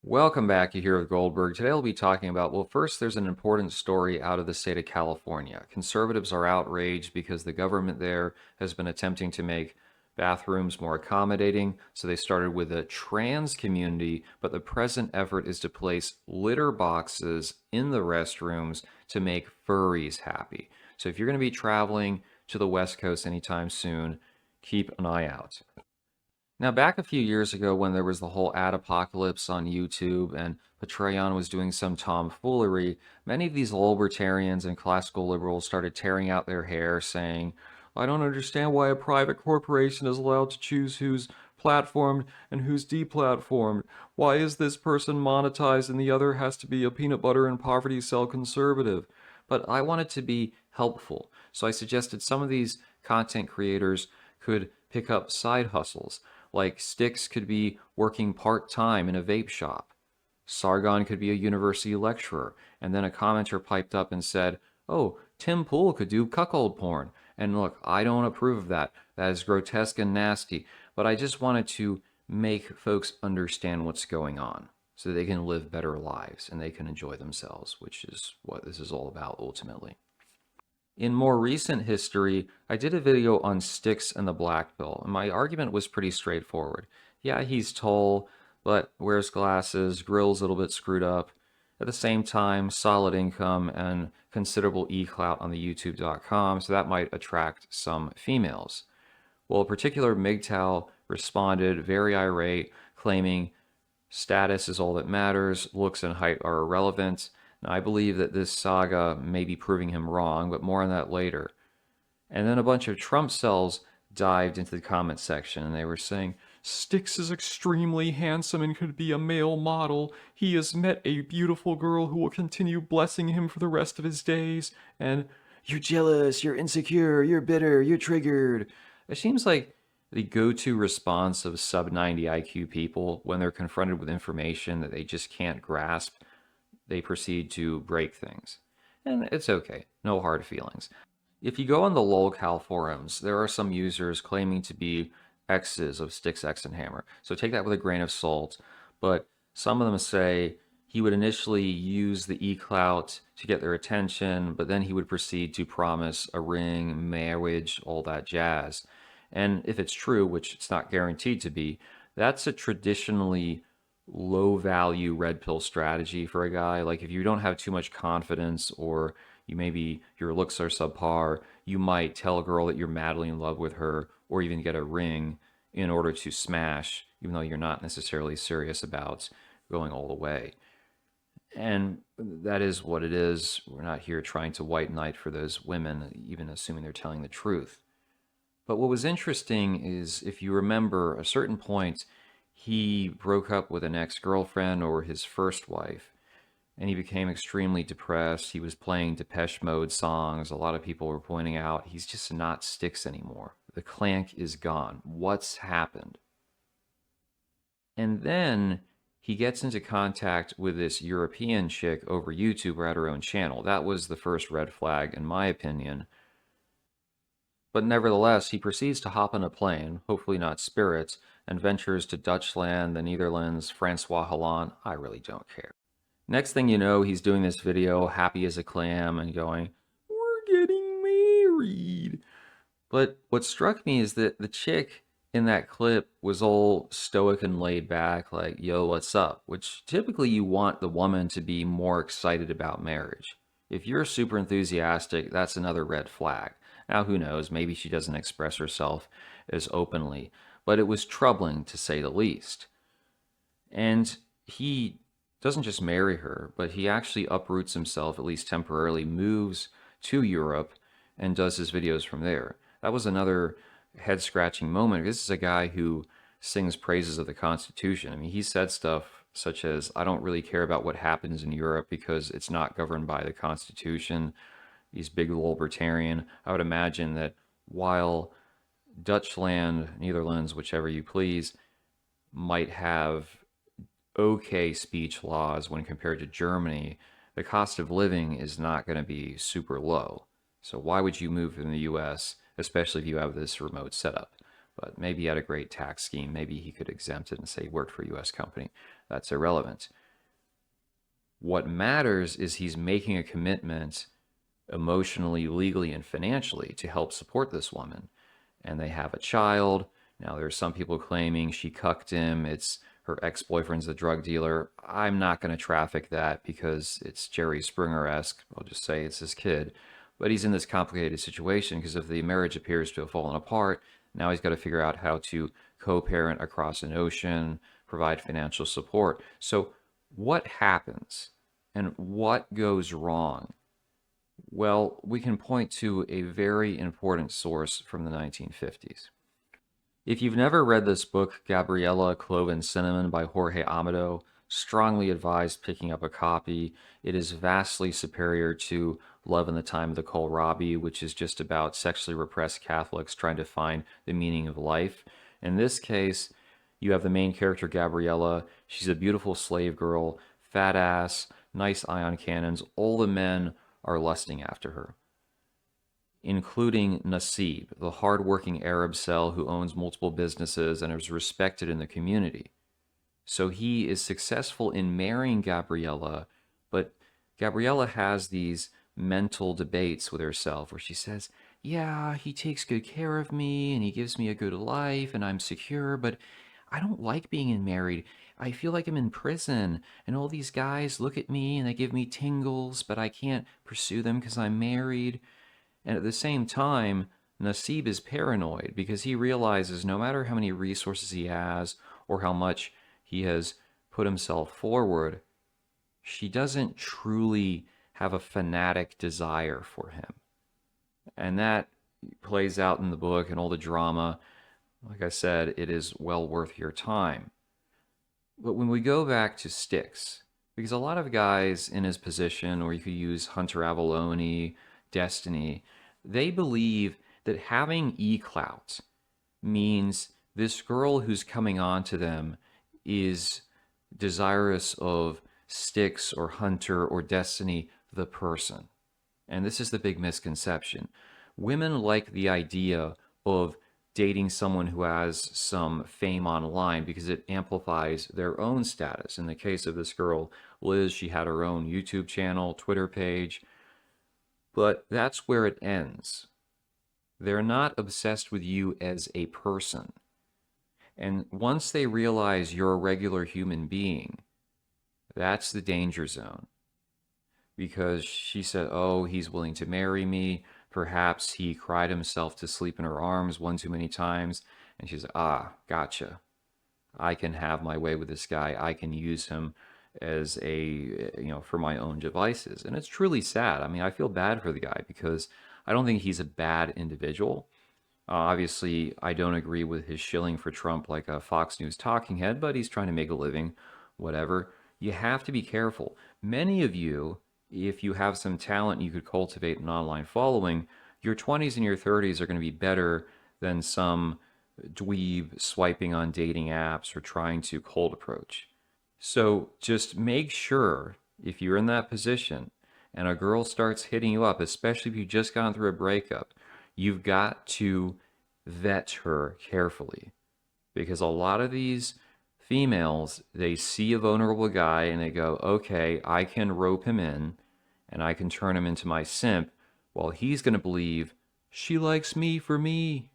Welcome back. You here with Goldberg. Today we'll be talking about, well, first, there's an important story out of the state of California. Conservatives are outraged because the government there has been attempting to make bathrooms more accommodating. So they started with a trans community, but the present effort is to place litter boxes in the restrooms to make furries happy. So if you're going to be traveling to the West Coast anytime soon, keep an eye out. Now, back a few years ago when there was the whole ad apocalypse on YouTube and Patreon was doing some tomfoolery, many of these libertarians and classical liberals started tearing out their hair saying, I don't understand why a private corporation is allowed to choose who's platformed and who's deplatformed. Why is this person monetized and the other has to be a peanut butter and poverty cell conservative? But I wanted to be helpful, so I suggested some of these content creators could pick up side hustles. Like Styx could be working part-time in a vape shop. Sargon could be a university lecturer. And then a commenter piped up and said, oh, Tim Pool could do cuckold porn. And look, I don't approve of that. That is grotesque and nasty. But I just wanted to make folks understand what's going on so they can live better lives and they can enjoy themselves, which is what this is all about ultimately. In more recent history, I did a video on Styx and the Black Pill, and my argument was pretty straightforward. Yeah, he's tall, but wears glasses, grill's a little bit screwed up. At the same time, solid income and considerable e-clout on the youtube.com, so that might attract some females. Well, a particular MGTOW responded very irate, claiming status is all that matters, looks and height are irrelevant. Now, I believe that this saga may be proving him wrong, but more on that later. And then a bunch of Trump cells dived into the comment section and they were saying, Styx is extremely handsome and could be a male model. He has met a beautiful girl who will continue blessing him for the rest of his days. And you're jealous, you're insecure, you're bitter, you're triggered. It seems like the go-to response of sub 90 IQ people when they're confronted with information that they just can't grasp, they proceed to break things. And it's okay, no hard feelings. If you go on the lolcow forums, there are some users claiming to be exes of Styx, X, and Hammer. So take that with a grain of salt. But some of them say he would initially use the e-clout to get their attention, but then he would proceed to promise a ring, marriage, all that jazz. And if it's true, which it's not guaranteed to be, that's a traditionally low value red pill strategy for a guy. Like if you don't have too much confidence or you maybe your looks are subpar, you might tell a girl that you're madly in love with her or even get a ring in order to smash, even though you're not necessarily serious about going all the way. And that is what it is. We're not here trying to white knight for those women, even assuming they're telling the truth. But what was interesting is, if you remember, a certain point, he broke up with an ex-girlfriend or his first wife, and he became extremely depressed. He was playing Depeche Mode songs. A lot of people were pointing out he's just not Styx anymore. The clank is gone. What's happened? And then he gets into contact with this European chick over YouTube or at her own channel. That was the first red flag, in my opinion. But nevertheless, he proceeds to hop on a plane, hopefully not Spirit, and ventures to Dutchland, the Netherlands, Francois Hollande. I really don't care. Next thing you know, he's doing this video, happy as a clam, and going, we're getting married. But what struck me is that the chick in that clip was all stoic and laid back, like, yo, what's up? Which typically you want the woman to be more excited about marriage. If you're super enthusiastic, that's another red flag. Now, who knows? Maybe she doesn't express herself as openly, but it was troubling to say the least. And he doesn't just marry her, but he actually uproots himself, at least temporarily, moves to Europe and does his videos from there. That was another head-scratching moment. This is a guy who sings praises of the Constitution. I mean, he said stuff such as, I don't really care about what happens in Europe because it's not governed by the Constitution. He's big libertarian. I would imagine that while Dutchland, Netherlands, whichever you please, might have okay speech laws when compared to Germany, the cost of living is not going to be super low. So why would you move in the US, especially if you have this remote setup? But maybe he had a great tax scheme. Maybe he could exempt it and say he worked for a U.S. company. That's irrelevant. What matters is he's making a commitment emotionally, legally, and financially to help support this woman. And they have a child. Now, there's some people claiming she cucked him. It's her ex-boyfriend's a drug dealer. I'm not going to traffic that because it's Jerry Springer-esque. I'll just say it's his kid. But he's in this complicated situation because if the marriage appears to have fallen apart, now he's got to figure out how to co-parent across an ocean, provide financial support. So what happens and what goes wrong? Well, we can point to a very important source from the 1950s. If you've never read this book, Gabriella, Clove and Cinnamon by Jorge Amado, strongly advise picking up a copy. It is vastly superior to Love in the Time of the Kohlrabi, which is just about sexually repressed Catholics trying to find the meaning of life. In this case, you have the main character, Gabriella. She's a beautiful slave girl, fat ass, nice ion cannons. All the men are lusting after her, including Nasib, the hardworking Arab cell who owns multiple businesses and is respected in the community. So he is successful in marrying Gabriella, but Gabriella has these mental debates with herself where she says, yeah, he takes good care of me and he gives me a good life and I'm secure, but I don't like being married. I feel like I'm in prison and all these guys look at me and they give me tingles, but I can't pursue them because I'm married. And at the same time, Nasib is paranoid because he realizes no matter how many resources he has or how much he has put himself forward, she doesn't truly have a fanatic desire for him. And that plays out in the book and all the drama. Like I said, it is well worth your time. But when we go back to Styx, because a lot of guys in his position, or you could use Hunter Avalone, Destiny, they believe that having e-clout means this girl who's coming on to them is desirous of Styx or Hunter or Destiny, the person. And this is the big misconception. Women like the idea of dating someone who has some fame online because it amplifies their own status. In the case of this girl, Liz, she had her own YouTube channel, Twitter page, but that's where it ends. They're not obsessed with you as a person. And once they realize you're a regular human being, that's the danger zone. Because she said, oh, he's willing to marry me. Perhaps he cried himself to sleep in her arms one too many times. And she's, gotcha. I can have my way with this guy. I can use him as for my own devices. And it's truly sad. I mean, I feel bad for the guy because I don't think he's a bad individual. Obviously, I don't agree with his shilling for Trump like a Fox News talking head, but he's trying to make a living, whatever. You have to be careful. Many of you, if you have some talent, you could cultivate an online following. Your 20s and your 30s are going to be better than some dweeb swiping on dating apps or trying to cold approach. So just make sure if you're in that position and a girl starts hitting you up, especially if you've just gone through a breakup, you've got to vet her carefully. Because a lot of these females, they see a vulnerable guy and they go, okay, I can rope him in and I can turn him into my simp, while he's going to believe she likes me for me.